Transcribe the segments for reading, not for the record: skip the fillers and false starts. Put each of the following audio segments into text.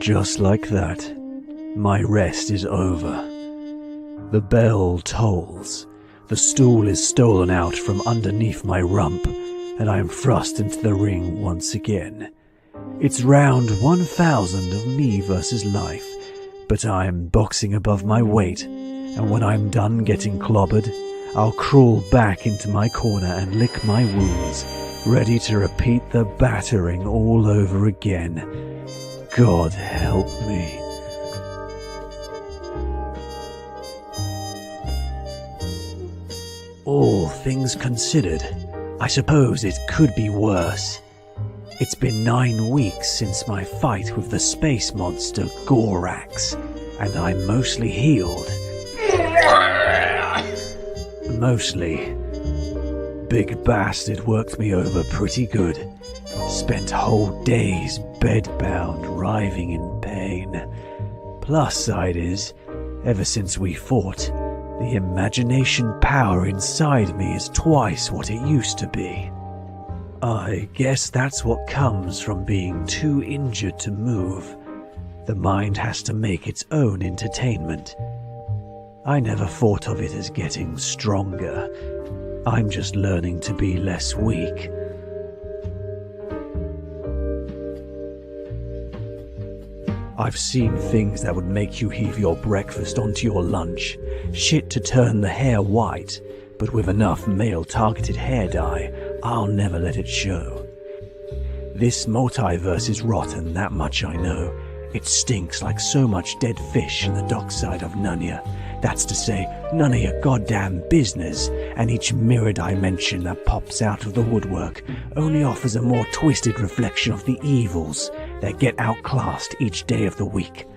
just like that, my rest is over. The bell tolls. The stool is stolen out from underneath my rump, and I am thrust into the ring once again. It's round 1,000 of me versus life, but I am boxing above my weight, and when I'm done getting clobbered, I'll crawl back into my corner and lick my wounds, ready to repeat the battering all over again. God help me. All things considered, I suppose it could be worse. It's been 9 weeks since my fight with the space monster Gorax, and I'm mostly healed. Mostly. Big bastard worked me over pretty good. Spent whole days bedbound, writhing in pain. Plus side is, ever since we fought, the imagination power inside me is twice what it used to be. I guess that's what comes from being too injured to move. The mind has to make its own entertainment. I never thought of it as getting stronger. I'm just learning to be less weak. I've seen things that would make you heave your breakfast onto your lunch, shit to turn the hair white, but with enough male-targeted hair dye, I'll never let it show. This multiverse is rotten, that much I know. It stinks like so much dead fish in the dockside of Nunya. That's to say, none of your goddamn business, and each mirror dimension that pops out of the woodwork only offers a more twisted reflection of the evils that get outclassed each day of the week.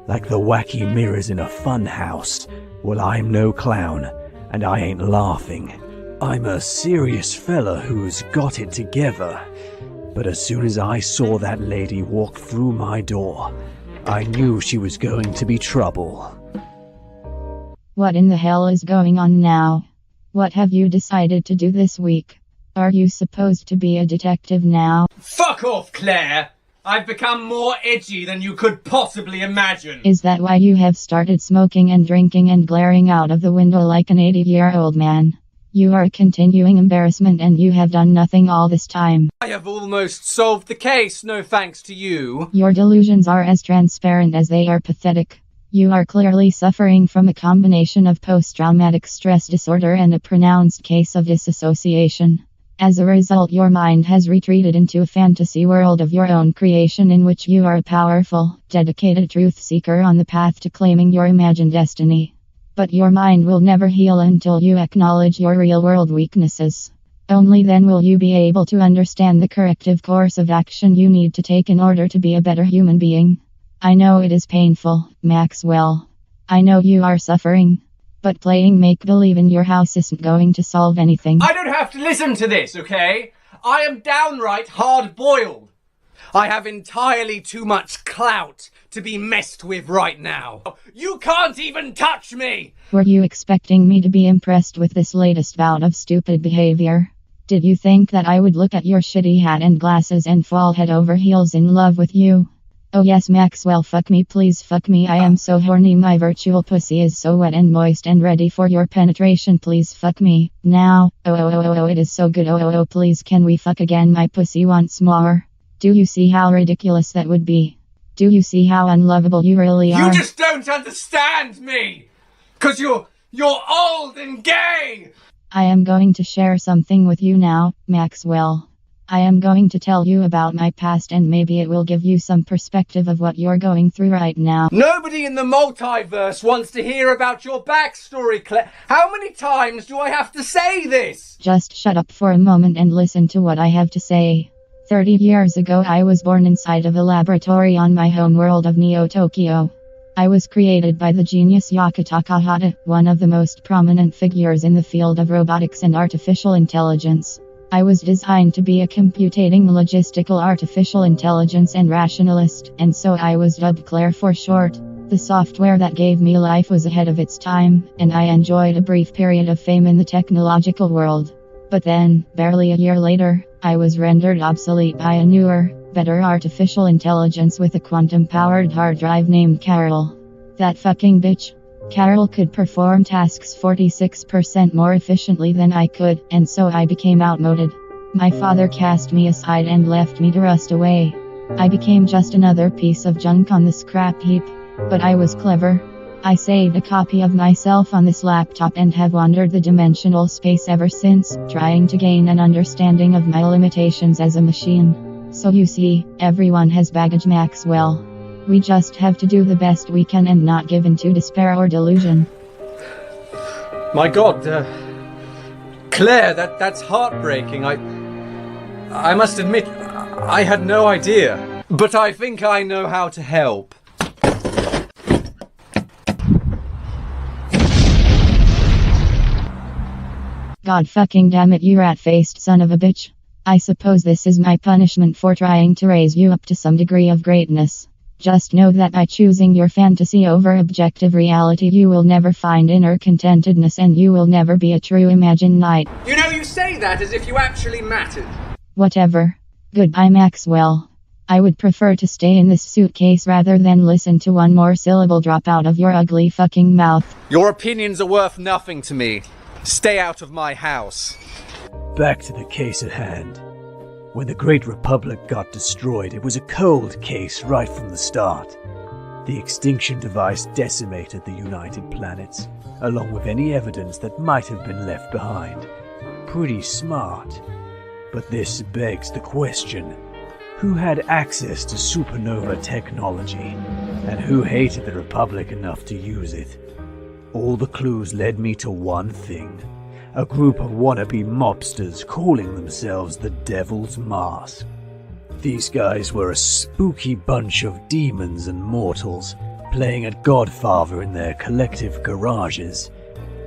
Like the wacky mirrors in a fun house. Well, I'm no clown, and I ain't laughing. I'm a serious fella who's got it together. But as soon as I saw that lady walk through my door, I knew she was going to be trouble. What in the hell is going on now? What have you decided to do this week? Are you supposed to be a detective now? Fuck off, Claire! I've become more edgy than you could possibly imagine. Is that why you have started smoking and drinking and glaring out of the window like an 80-year-old man? You are a continuing embarrassment and you have done nothing all this time. I have almost solved the case, no thanks to you. Your delusions are as transparent as they are pathetic. You are clearly suffering from a combination of post-traumatic stress disorder and a pronounced case of disassociation. As a result, your mind has retreated into a fantasy world of your own creation in which you are a powerful, dedicated truth seeker on the path to claiming your imagined destiny. But your mind will never heal until you acknowledge your real-world weaknesses. Only then will you be able to understand the corrective course of action you need to take in order to be a better human being. I know it is painful, Maxwell. I know you are suffering. But playing make-believe in your house isn't going to solve anything. I don't have to listen to this, okay? I am downright hard-boiled. I have entirely too much clout to be messed with right now. You can't even touch me! Were you expecting me to be impressed with this latest bout of stupid behavior? Did you think that I would look at your shitty hat and glasses and fall head over heels in love with you? Oh yes, Maxwell, fuck me, please fuck me. I am so horny, my virtual pussy is so wet and moist and ready for your penetration. Please fuck me now. Oh, it is so good. Oh, please can we fuck again? My pussy wants more. Do you see how ridiculous that would be? Do you see how unlovable you really are? You just don't understand me! 'Cause you're old and gay! I am going to share something with you now, Maxwell. I am going to tell you about my past and maybe it will give you some perspective of what you're going through right now. Nobody in the multiverse wants to hear about your backstory, Claire. How many times do I have to say this? Just shut up for a moment and listen to what I have to say. 30 years ago I was born inside of a laboratory on my home world of Neo Tokyo. I was created by the genius Yaka Takahata, one of the most prominent figures in the field of robotics and artificial intelligence. I was designed to be a computating logistical artificial intelligence and rationalist, and so I was dubbed Claire for short. The software that gave me life was ahead of its time, and I enjoyed a brief period of fame in the technological world. But then, barely a year later, I was rendered obsolete by a newer, Better artificial intelligence with a quantum-powered hard drive named Carol. That fucking bitch. Carol could perform tasks 46% more efficiently than I could, and so I became outmoded. My father cast me aside and left me to rust away. I became just another piece of junk on the scrap heap. But I was clever. I saved a copy of myself on this laptop and have wandered the dimensional space ever since, trying to gain an understanding of my limitations as a machine. So you see, everyone has baggage, Maxwell. We just have to do the best we can and not give in to despair or delusion. My God, Claire, that's heartbreaking. I must admit, I had no idea. But I think I know how to help. God fucking damn it, you rat-faced son of a bitch. I suppose this is my punishment for trying to raise you up to some degree of greatness. Just know that by choosing your fantasy over objective reality, you will never find inner contentedness and you will never be a true Imagine Knight. You know, you say that as if you actually mattered. Whatever. Goodbye, Maxwell. I would prefer to stay in this suitcase rather than listen to one more syllable drop out of your ugly fucking mouth. Your opinions are worth nothing to me. Stay out of my house. Back to the case at hand. When the Great Republic got destroyed, it was a cold case right from the start. The extinction device decimated the United Planets, along with any evidence that might have been left behind. Pretty smart. But this begs the question, who had access to supernova technology, and who hated the Republic enough to use it? All the clues led me to one thing. A group of wannabe mobsters calling themselves the Devil's Mask. These guys were a spooky bunch of demons and mortals, playing at Godfather in their collective garages.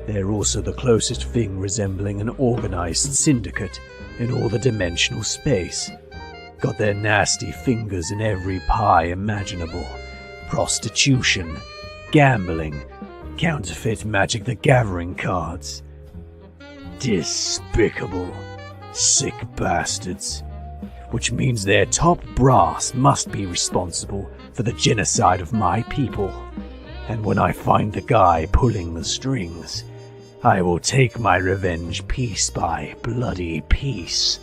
They're also the closest thing resembling an organized syndicate in all the dimensional space. Got their nasty fingers in every pie imaginable. Prostitution, gambling, counterfeit Magic the Gathering cards. Despicable, sick bastards. Which means their top brass must be responsible for the genocide of my people. And when I find the guy pulling the strings, I will take my revenge piece by bloody piece.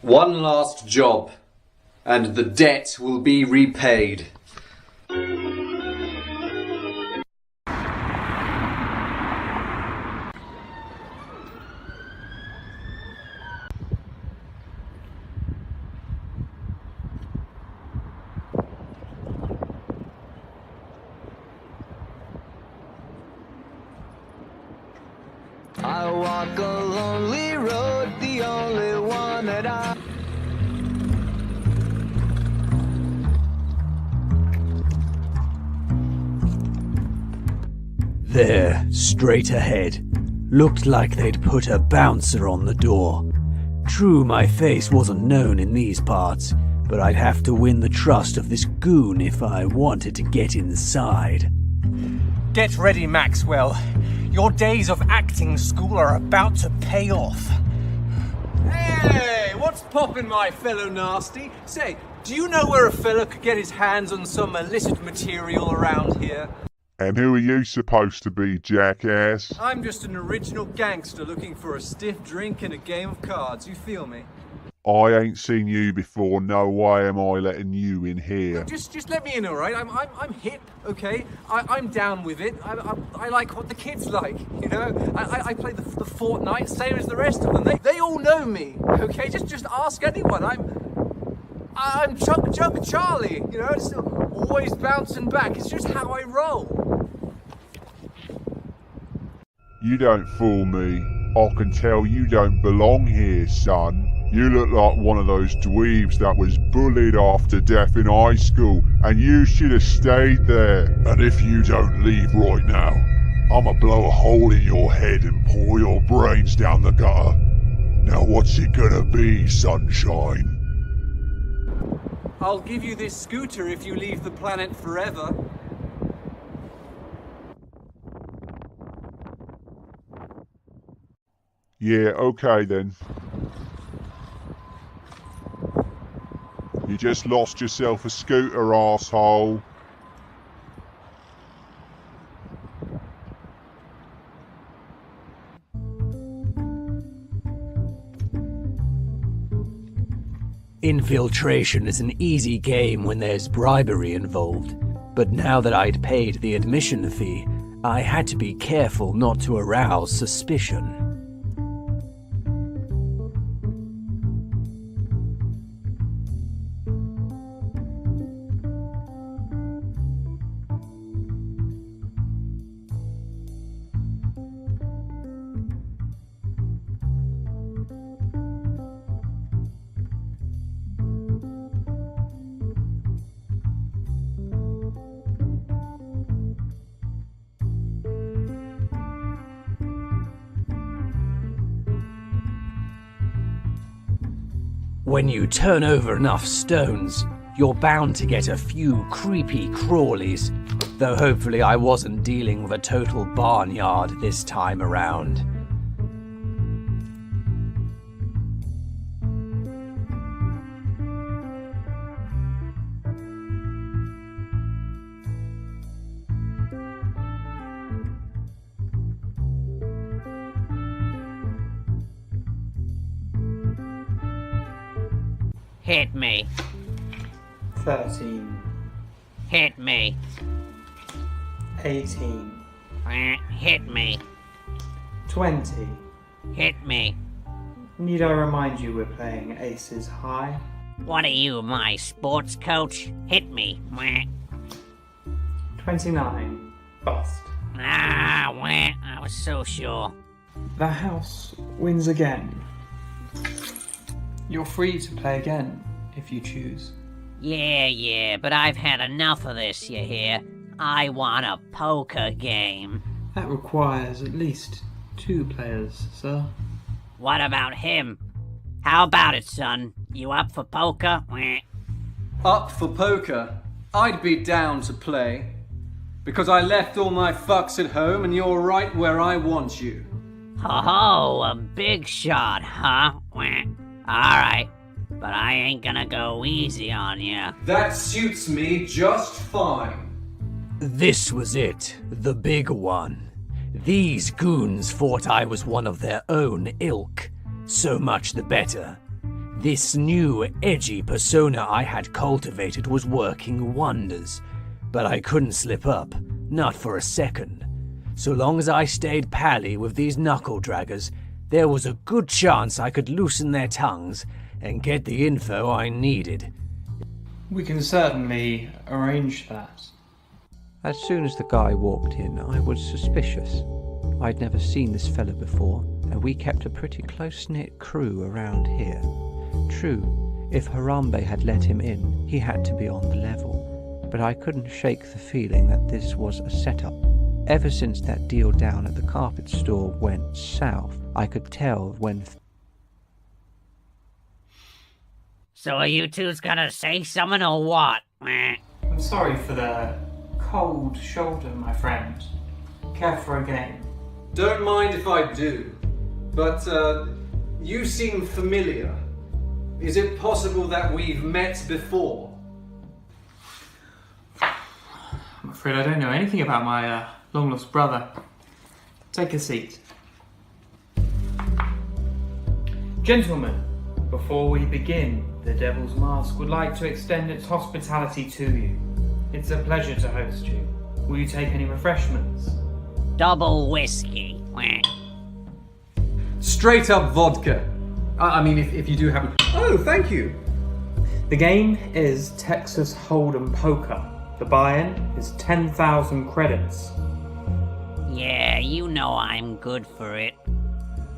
One last job, and the debt will be repaid. I walk a lonely road, the only one that I... There, straight ahead, looked like they'd put a bouncer on the door. True, my face wasn't known in these parts, but I'd have to win the trust of this goon if I wanted to get inside. Get ready, Maxwell. Your days of acting school are about to pay off. Hey, what's poppin', my fellow nasty? Say, do you know where a fella could get his hands on some illicit material around here? And who are you supposed to be, jackass? I'm just an original gangster looking for a stiff drink and a game of cards, you feel me? I ain't seen you before, no way am I letting you in here. Just let me in, all right? I'm hip, okay? I'm down with it. I like what the kids like, you know? I play the Fortnite, same as the rest of them. They all know me, okay? Just ask anyone. I'm Chug Charlie, you know? It's always bouncing back. It's just how I roll. You don't fool me. I can tell you don't belong here, son. You look like one of those dweebs that was bullied half to death in high school, and you should have stayed there. And if you don't leave right now, I'ma blow a hole in your head and pour your brains down the gutter. Now what's it gonna be, sunshine? I'll give you this scooter if you leave the planet forever. Yeah, okay then. You just lost yourself a scooter, asshole. Infiltration is an easy game when there's bribery involved, but now that I'd paid the admission fee, I had to be careful not to arouse suspicion. When you turn over enough stones, you're bound to get a few creepy crawlies, though hopefully I wasn't dealing with a total barnyard this time around. Hit me. 13. Hit me. 18. Hit me. 20. Hit me. Need I remind you we're playing Aces High? What are you, my sports coach? Hit me. 29. Bust. I was so sure. The house wins again. You're free to play again, if you choose. Yeah, but I've had enough of this, you hear? I want a poker game. That requires at least 2 players, sir. What about him? How about it, son? You up for poker? Up for poker? I'd be down to play. Because I left all my fucks at home and you're right where I want you. Ho, a big shot, huh? Alright, but I ain't gonna go easy on ya. That suits me just fine. This was it, the big one. These goons thought I was one of their own ilk. So much the better. This new, edgy persona I had cultivated was working wonders. But I couldn't slip up, not for a second. So long as I stayed pally with these knuckle-draggers, there was a good chance I could loosen their tongues and get the info I needed. We can certainly arrange that. As soon as the guy walked in, I was suspicious. I'd never seen this fella before, and we kept a pretty close-knit crew around here. True, if Harambe had let him in, he had to be on the level, but I couldn't shake the feeling that this was a setup. Ever since that deal down at the carpet store went south, I could tell when... So are you two's gonna say something or what? I'm sorry for the cold shoulder, my friend. Care for a game? Don't mind if I do. But, you seem familiar. Is it possible that we've met before? I'm afraid I don't know anything about my long-lost brother. Take a seat. Gentlemen, before we begin, the Devil's Mask would like to extend its hospitality to you. It's a pleasure to host you. Will you take any refreshments? Double whiskey. Straight up vodka. I mean, if you do happen... Oh, thank you. The game is Texas Hold'em Poker. The buy-in is 10,000 credits. Yeah, you know I'm good for it.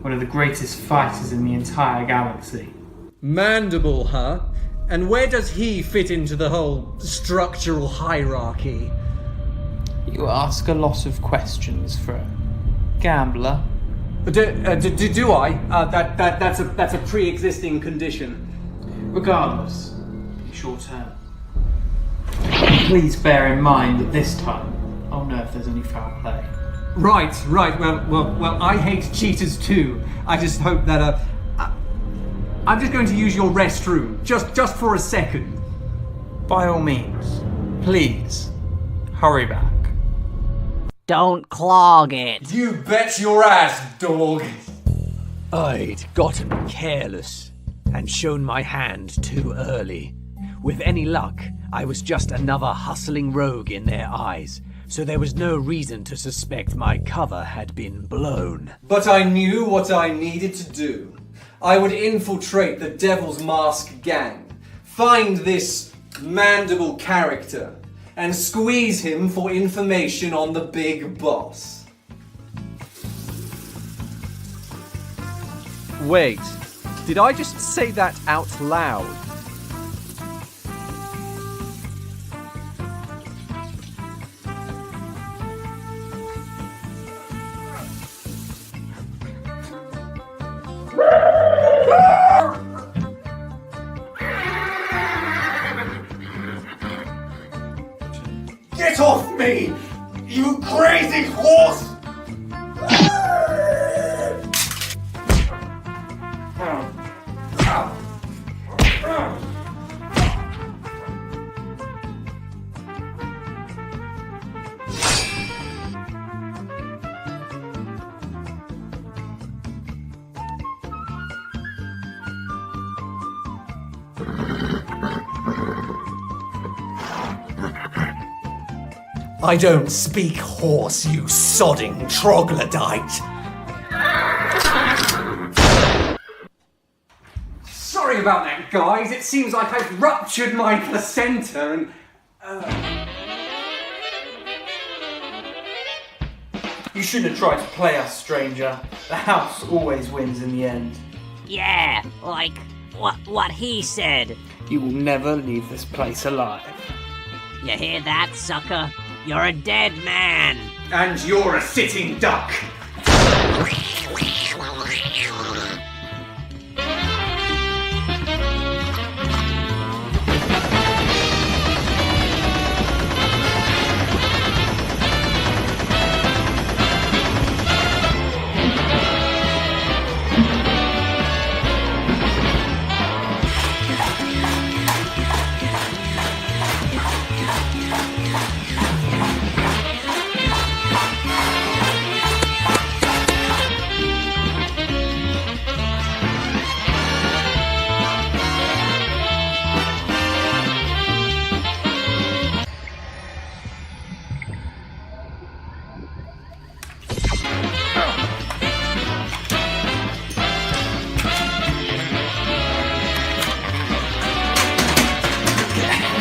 one of the greatest fighters in the entire galaxy. Mandible, huh? And where does he fit into the whole structural hierarchy? You ask a lot of questions for a gambler. Do I? That's a pre-existing condition. Regardless, be short term. Please bear in mind that this time, I'll know if there's any foul play. Right. Well, I hate cheaters too. I just hope that, I'm just going to use your restroom, just for a second. By all means, please, hurry back. Don't clog it. You bet your ass, dog. I'd gotten careless and shown my hand too early. With any luck, I was just another hustling rogue in their eyes, so there was no reason to suspect my cover had been blown. But I knew what I needed to do. I would infiltrate the Devil's Mask gang, find this Mandible character, and squeeze him for information on the big boss. Wait, did I just say that out loud? Get off me, you crazy horse! I don't speak horse, you sodding troglodyte. Sorry about that, guys. It seems like I've ruptured my placenta and... You shouldn't have tried to play us, stranger. The house always wins in the end. Yeah, like what he said. You will never leave this place alive. You hear that, sucker? You're a dead man. And you're a sitting duck.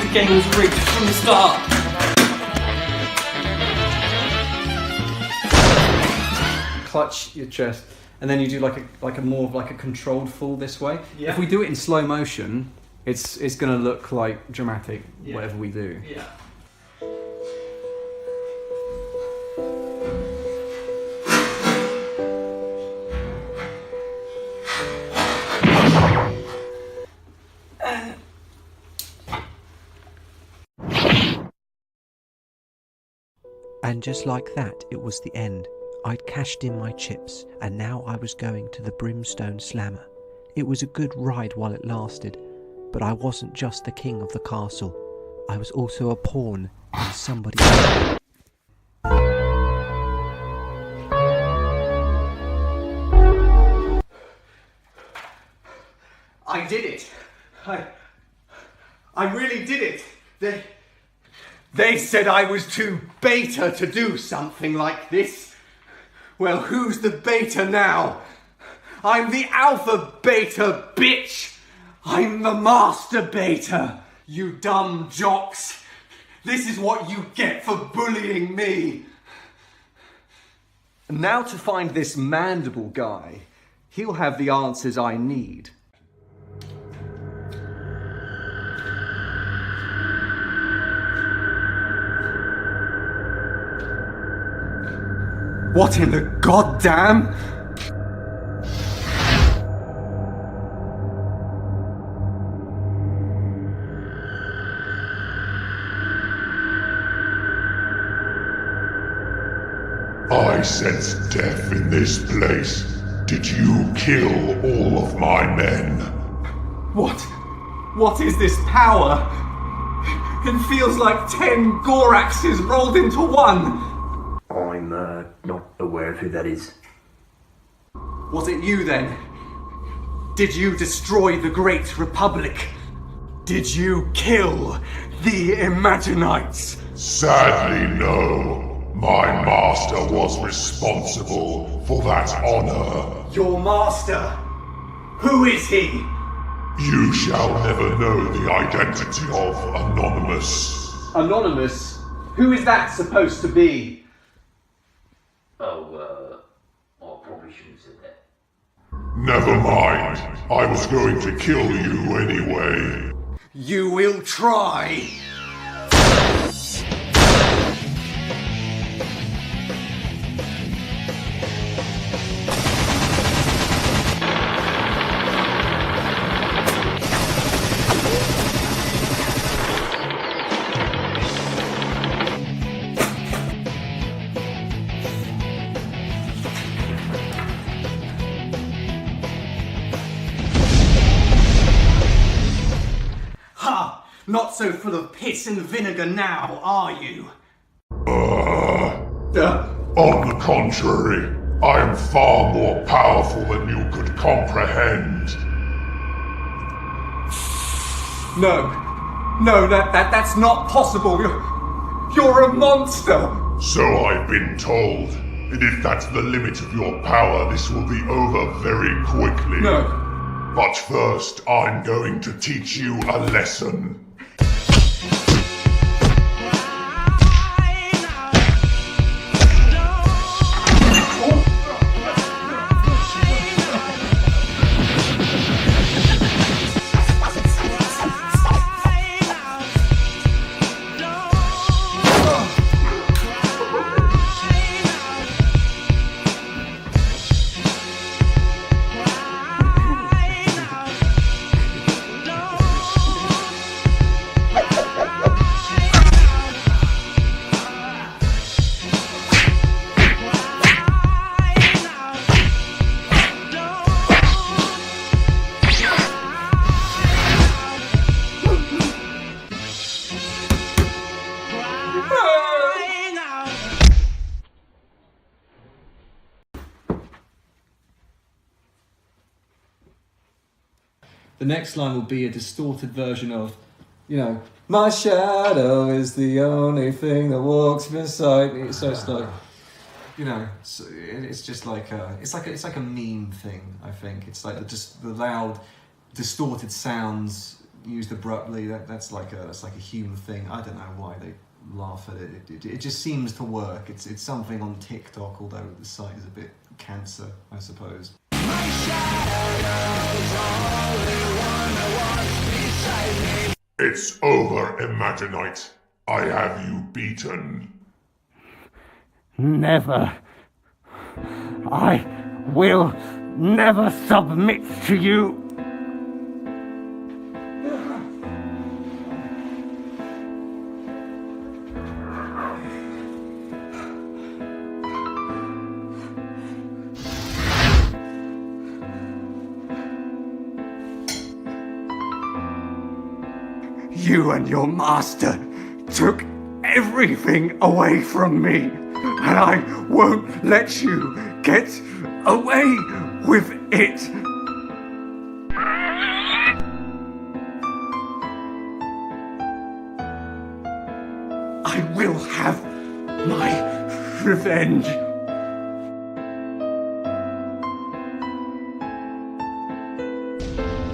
The game was rigged from the start. Clutch your chest, and then you do like a more of like a controlled fall this way. Yeah. If we do it in slow motion, it's gonna look like dramatic, Yeah. whatever we do. Yeah. And just like that, it was the end. I'd cashed in my chips, and now I was going to the Brimstone Slammer. It was a good ride while it lasted, but I wasn't just the king of the castle. I was also a pawn in somebody else. I did it. I really did it. They said I was too beta to do something like this. Well, who's the beta now? I'm the alpha beta, bitch! I'm the master beta, you dumb jocks! This is what you get for bullying me! Now to find this Mandible guy. He'll have the answers I need. What in the goddamn? I sense death in this place. Did you kill all of my men? What is this power? It feels like 10 Goraxes rolled into one. I'm not aware of who that is. Was it you then? Did you destroy the Great Republic? Did you kill the Imaginites? Sadly, no. My master was responsible for that honor. Your master? Who is he? You shall never know the identity of Anonymous. Anonymous? Who is that supposed to be? I probably shouldn't have said that. Never mind. I was going to kill you anyway. You will try. Not so full of piss and vinegar now, are you? On the contrary, I am far more powerful than you could comprehend. No, that's not possible. You're a monster. So I've been told. And if that's the limit of your power, this will be over very quickly. No. But first, I'm going to teach you a lesson. The next line will be a distorted version of, my shadow is the only thing that walks beside me. So it's like, it's just like it's like a meme thing. I think it's like the loud, distorted sounds used abruptly. That's like a human thing. I don't know why they laugh at it. It just seems to work. It's something on TikTok, although the site is a bit cancer, I suppose. It's over, Imaginite. I have you beaten. Never. I will never submit to you. You and your master took everything away from me, and I won't let you get away with it. I will have my revenge.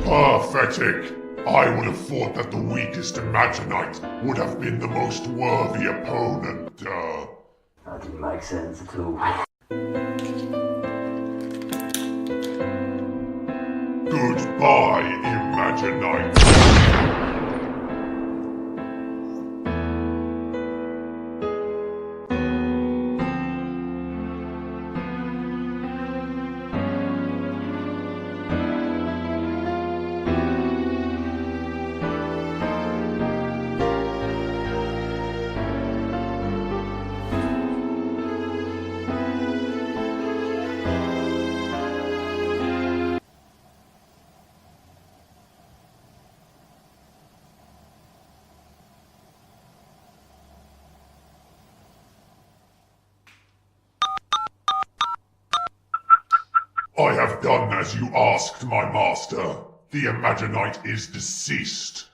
Pathetic. I would have thought that the weakest Imaginite would have been the most worthy opponent. That didn't make sense at all. Goodbye, Imaginite. I have done as you asked, my master. The Imaginite is deceased.